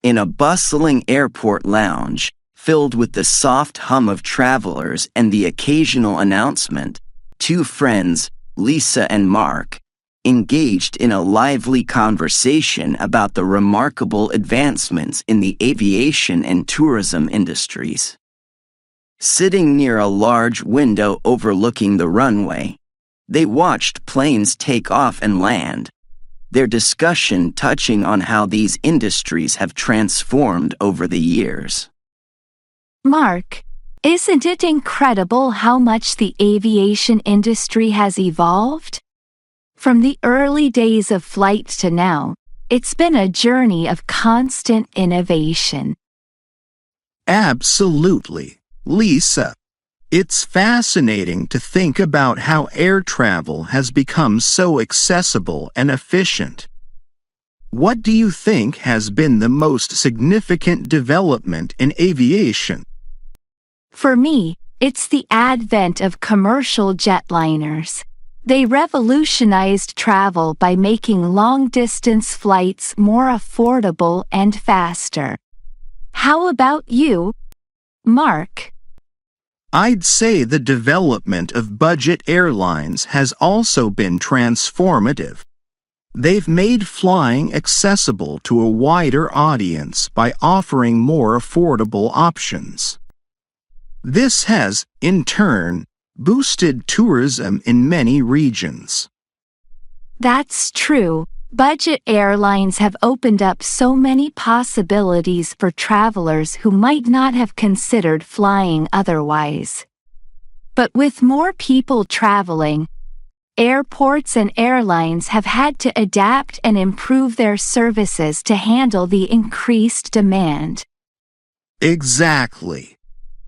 In a bustling airport lounge, filled with the soft hum of travelers and the occasional announcement, two friends, Lisa and Mark, engaged in a lively conversation about the remarkable advancements in the aviation and tourism industries. Sitting near a large window overlooking the runway, they watched planes take off and land, their discussion touching on how these industries have transformed over the years. Mark, isn't it incredible how much the aviation industry has evolved? From the early days of flight to now, it's been a journey of constant innovation. Absolutely, Lisa. It's fascinating to think about how air travel has become so accessible and efficient. What do you think has been the most significant development in aviation? For me, it's the advent of commercial jetliners. They revolutionized travel by making long-distance flights more affordable and faster. How about you, Mark? I'd say the development of budget airlines has also been transformative. They've made flying accessible to a wider audience by offering more affordable options. This has, in turn, boosted tourism in many regions. That's true. Budget airlines have opened up so many possibilities for travelers who might not have considered flying otherwise. But with more people traveling, airports and airlines have had to adapt and improve their services to handle the increased demand. Exactly.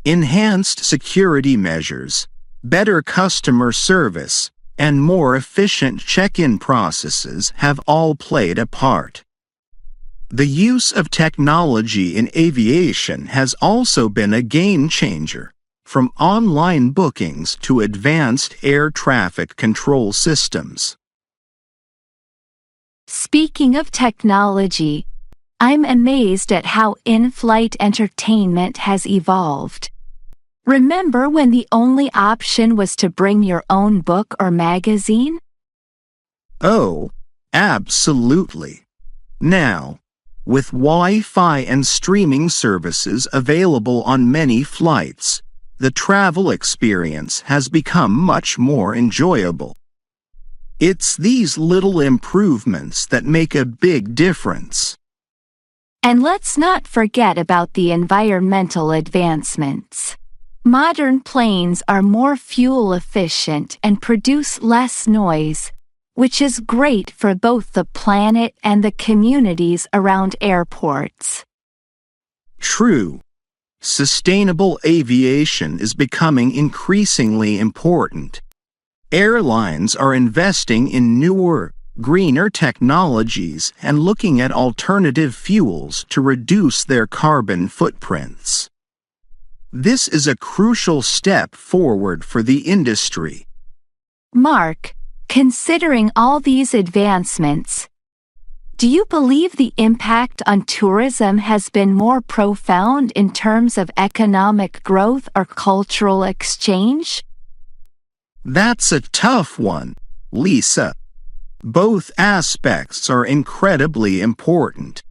Enhanced security measures, better customer service, and more efficient check-in processes have all played a part. The use of technology in aviation has also been a game-changer, from online bookings to advanced air traffic control systems. Speaking of technology, I'm amazed at how in-flight entertainment has evolved. Remember when the only option was to bring your own book or magazine? Oh, absolutely. Now, with Wi-Fi and streaming services available on many flights, the travel experience has become much more enjoyable. It's these little improvements that make a big difference. And let's not forget about the environmental advancements. Modern planes are more fuel efficient and produce less noise, which is great for both the planet and the communities around airports. True. Sustainable aviation is becoming increasingly important. Airlines are investing in newer, greener technologies and looking at alternative fuels to reduce their carbon footprints. This is a crucial step forward for the industry. Mark, considering all these advancements, do you believe the impact on tourism has been more profound in terms of economic growth or cultural exchange? That's a tough one, Lisa. Both aspects are incredibly important.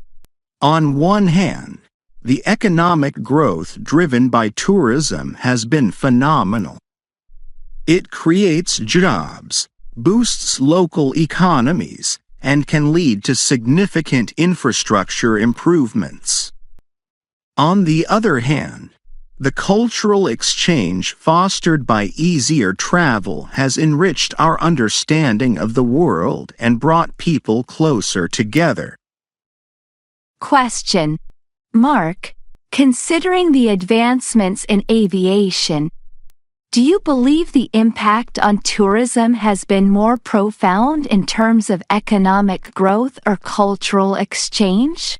On one hand, the economic growth driven by tourism has been phenomenal. It creates jobs, boosts local economies, and can lead to significant infrastructure improvements. On the other hand, the cultural exchange fostered by easier travel has enriched our understanding of the world and brought people closer together. Question. Mark, considering the advancements in aviation, do you believe the impact on tourism has been more profound in terms of economic growth or cultural exchange?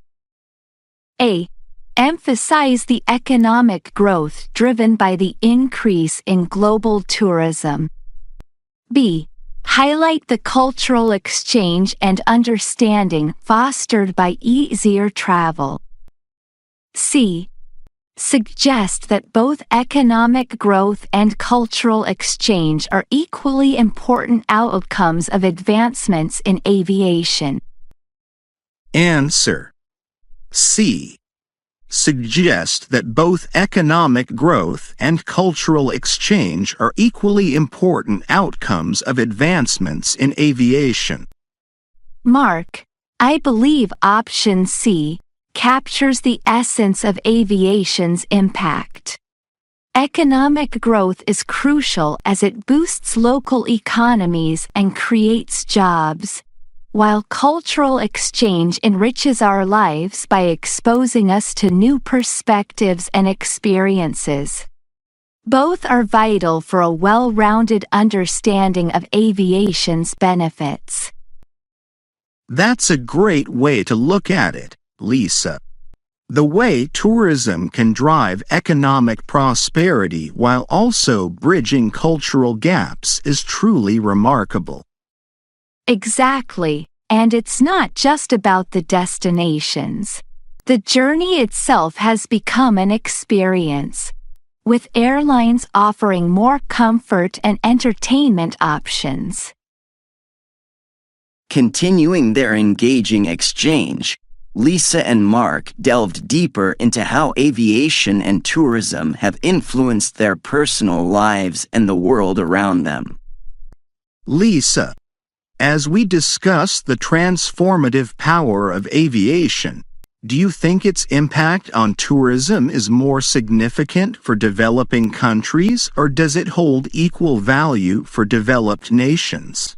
A. Emphasize the economic growth driven by the increase in global tourism. B. Highlight the cultural exchange and understanding fostered by easier travel. C. Suggest that both economic growth and cultural exchange are equally important outcomes of advancements in aviation. Answer. C. Suggest that both economic growth and cultural exchange are equally important outcomes of advancements in aviation. Mark, I believe option C captures the essence of aviation's impact. Economic growth is crucial as it boosts local economies and creates jobs, while cultural exchange enriches our lives by exposing us to new perspectives and experiences. Both are vital for a well-rounded understanding of aviation's benefits. That's a great way to look at it, Lisa. The way tourism can drive economic prosperity while also bridging cultural gaps is truly remarkable. Exactly, and it's not just about the destinations. The journey itself has become an experience, with airlines offering more comfort and entertainment options. Continuing their engaging exchange, Lisa and Mark delved deeper into how aviation and tourism have influenced their personal lives and the world around them. Lisa, as we discuss the transformative power of aviation, do you think its impact on tourism is more significant for developing countries, or does it hold equal value for developed nations?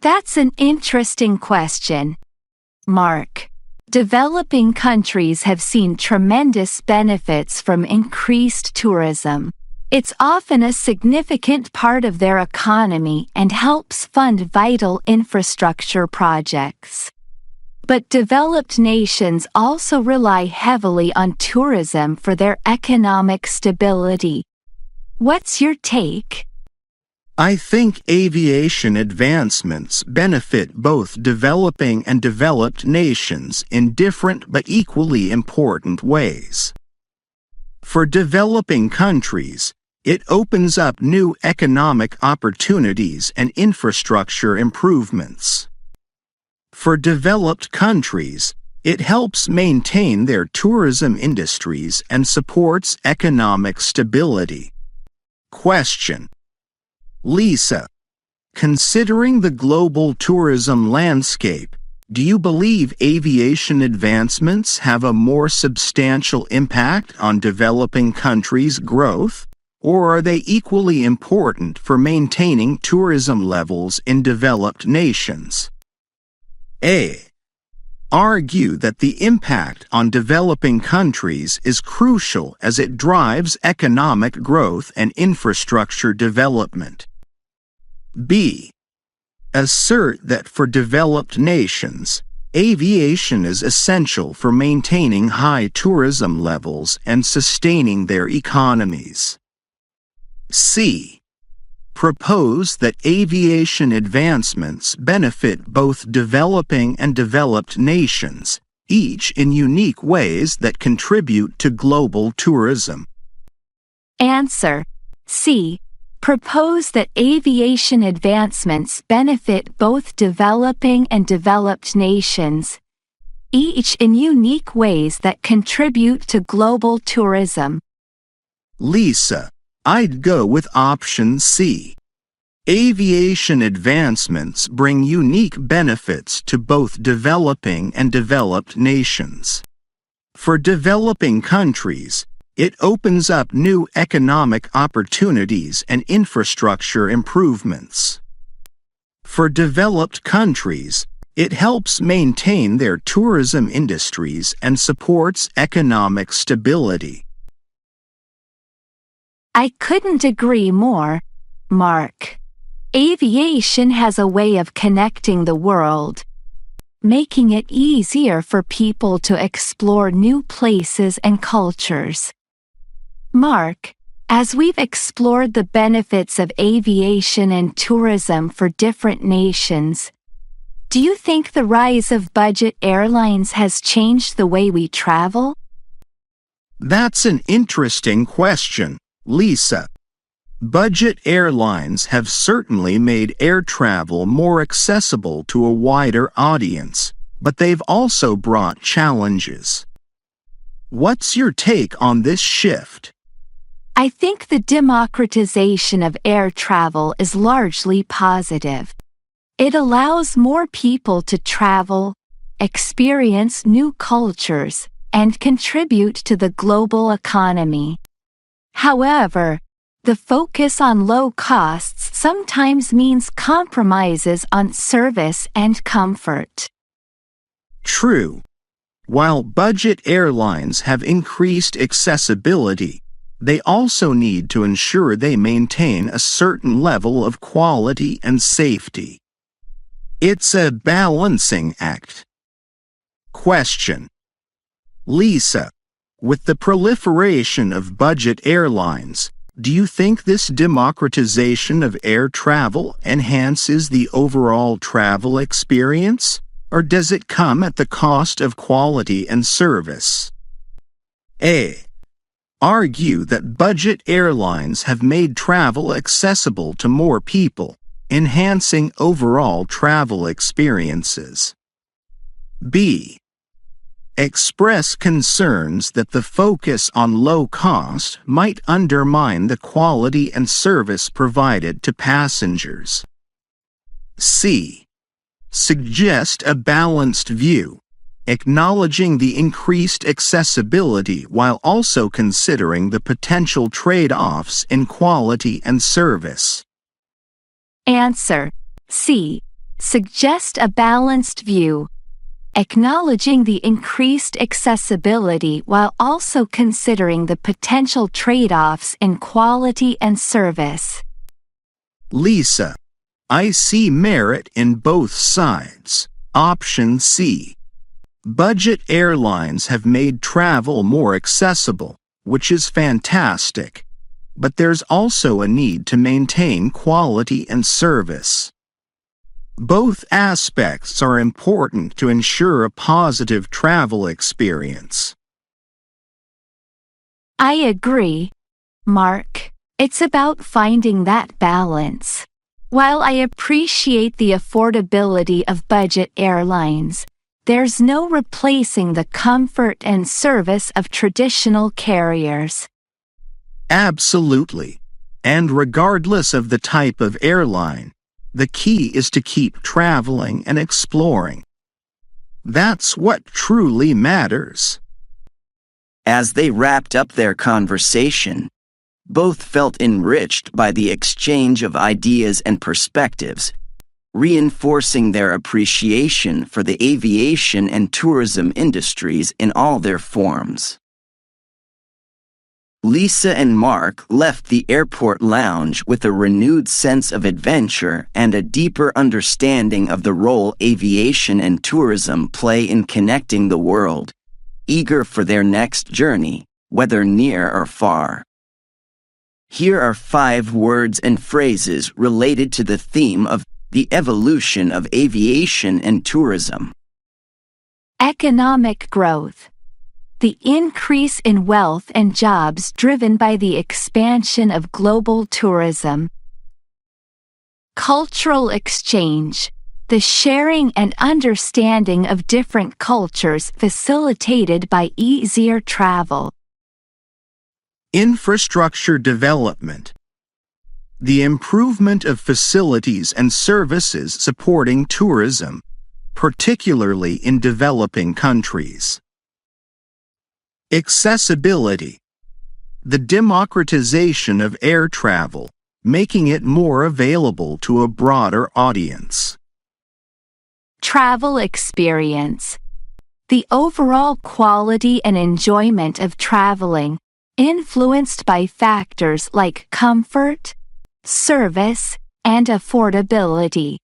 That's an interesting question, Mark. Developing countries have seen tremendous benefits from increased tourism. It's often a significant part of their economy and helps fund vital infrastructure projects. But developed nations also rely heavily on tourism for their economic stability. What's your take? I think aviation advancements benefit both developing and developed nations in different but equally important ways. For developing countries, it opens up new economic opportunities and infrastructure improvements. For developed countries, it helps maintain their tourism industries and supports economic stability. Question. Lisa, considering the global tourism landscape, do you believe aviation advancements have a more substantial impact on developing countries' growth, or are they equally important for maintaining tourism levels in developed nations? A. Argue that the impact on developing countries is crucial as it drives economic growth and infrastructure development. B. Assert that for developed nations, aviation is essential for maintaining high tourism levels and sustaining their economies. C. Propose that aviation advancements benefit both developing and developed nations, each in unique ways that contribute to global tourism. Answer. C. Propose that aviation advancements benefit both developing and developed nations, each in unique ways that contribute to global tourism. Lisa, I'd go with option C. Aviation advancements bring unique benefits to both developing and developed nations. For developing countries, it opens up new economic opportunities and infrastructure improvements. For developed countries, it helps maintain their tourism industries and supports economic stability. I couldn't agree more, Mark. Aviation has a way of connecting the world, making it easier for people to explore new places and cultures. Mark, as we've explored the benefits of aviation and tourism for different nations, do you think the rise of budget airlines has changed the way we travel? That's an interesting question, Lisa. Budget airlines have certainly made air travel more accessible to a wider audience, but they've also brought challenges. What's your take on this shift? I think the democratization of air travel is largely positive. It allows more people to travel, experience new cultures, and contribute to the global economy. However, the focus on low costs sometimes means compromises on service and comfort. True. While budget airlines have increased accessibility, they also need to ensure they maintain a certain level of quality and safety. It's a balancing act. Question. Lisa, with the proliferation of budget airlines, do you think this democratization of air travel enhances the overall travel experience, or does it come at the cost of quality and service? A. Argue that budget airlines have made travel accessible to more people, enhancing overall travel experiences. B. Express concerns that the focus on low cost might undermine the quality and service provided to passengers. C. Suggest a balanced view, acknowledging the increased accessibility while also considering the potential trade-offs in quality and service. Answer. C. Suggest a balanced view, acknowledging the increased accessibility while also considering the potential trade-offs in quality and service. Lisa, I see merit in both sides. Option C. Budget airlines have made travel more accessible, which is fantastic, but there's also a need to maintain quality and service. Both aspects are important to ensure a positive travel experience. I agree, Mark. It's about finding that balance. While I appreciate the affordability of budget airlines, there's no replacing the comfort and service of traditional carriers. Absolutely. And regardless of the type of airline, the key is to keep traveling and exploring. That's what truly matters. As they wrapped up their conversation, both felt enriched by the exchange of ideas and perspectives, reinforcing their appreciation for the aviation and tourism industries in all their forms. Lisa and Mark left the airport lounge with a renewed sense of adventure and a deeper understanding of the role aviation and tourism play in connecting the world, eager for their next journey, whether near or far. Here are 5 words and phrases related to the theme of the evolution of aviation and tourism. Economic growth. The increase in wealth and jobs driven by the expansion of global tourism. Cultural exchange. The sharing and understanding of different cultures facilitated by easier travel. Infrastructure development. The improvement of facilities and services supporting tourism, particularly in developing countries. Accessibility. The democratization of air travel, making it more available to a broader audience. Travel experience. The overall quality and enjoyment of traveling, influenced by factors like comfort, service, and affordability.